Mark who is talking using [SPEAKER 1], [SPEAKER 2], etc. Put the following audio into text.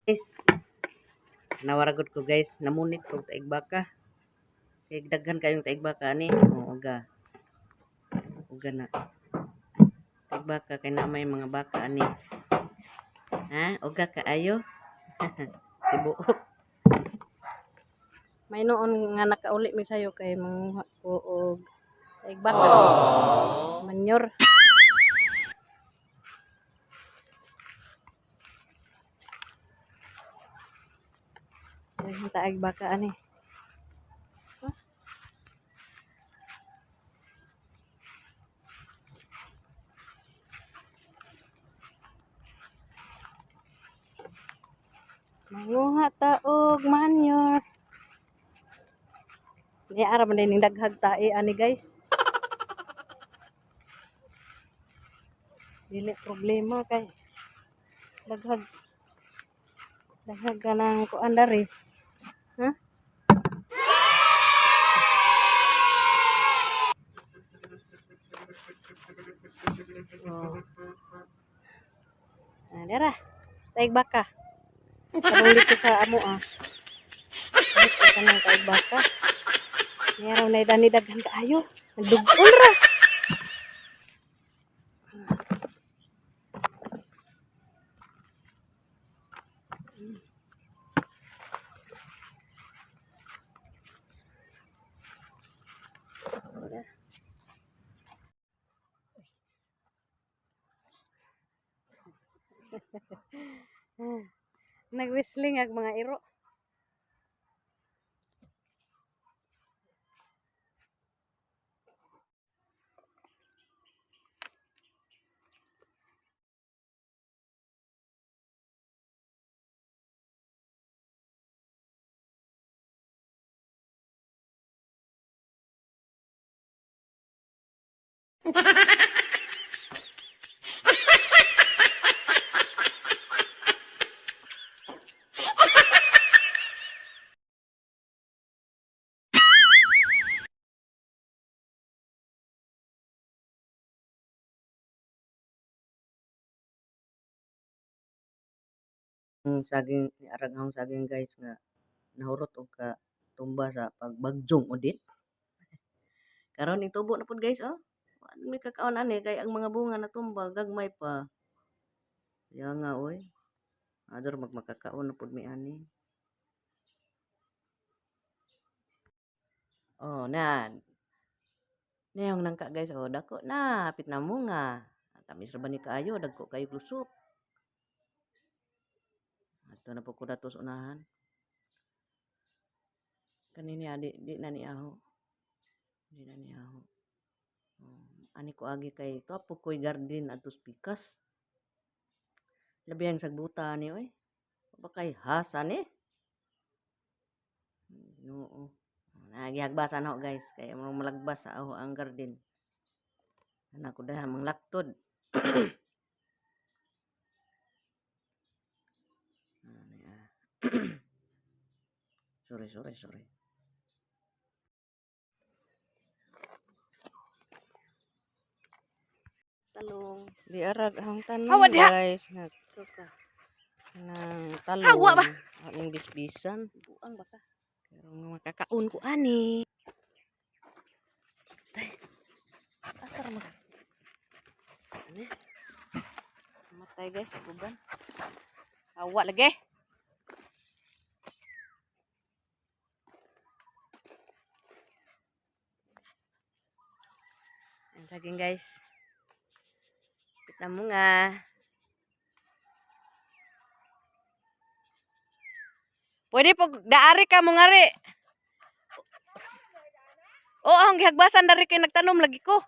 [SPEAKER 1] Guys, nawaragot ko guys, namunit ko taig baka. Kay daghan kayong taig baka ni. Uga. Uga na. Taig baka kay na may mga baka ani. Ha? Uga kaayo. Tibuok. May noon nga nakauli mi sayo kay manguha ko og taig baka. Manyor. Ang taig baka ani. Manguha ta og manyor. Ni ara man ning daghag tae ani guys. Dili problema kay daghag kanang kuan dari. Ha? Oh. Dara. Taig baka. Karong dito sa amo Dito ka ng taig baka. Meron na idani daghan kaayo. Nagdugol ra. Nag-whistling ang mga iro. Saging araghang saging guys nga nahurot og ka tumba sa pagbagjong udit. Karon itubo na pud guys Ano may kakaon ani kay ang mga bunga natumba gagmay pa. Kaya nga oy. Ador magmakakaon na pud mi ani. Nan. Nayong nangka guys dako na pit na munga. Tamis ra ba ni kaayo dagko kayo lusok. Ato na po ko datos unahan. Kanini di na ni aho. Di na ni aho. Ani ko agi kay to po ko'y garden atos pikas. Labi ang sagbuta ni oy. Ba kay hasan Oo. Nagyagbasan ako guys kay mo malagbas sa aho ang garden. Anak ko dahan mang laktod. Sorry. Talong. Di arag ang tanong guys. Nagto ka. Nang talong. Hawa ba? Ang bisbisan. Buang baka. Pero makakaon ko ani. Asar mo. Ani. Matay guys, uban. Hawa lagi. Ang saging guys. Kita mo nga. Pwede po daari ka mo ngari. Oo, ang gihagbasan dari kay nagtanom lagi ko.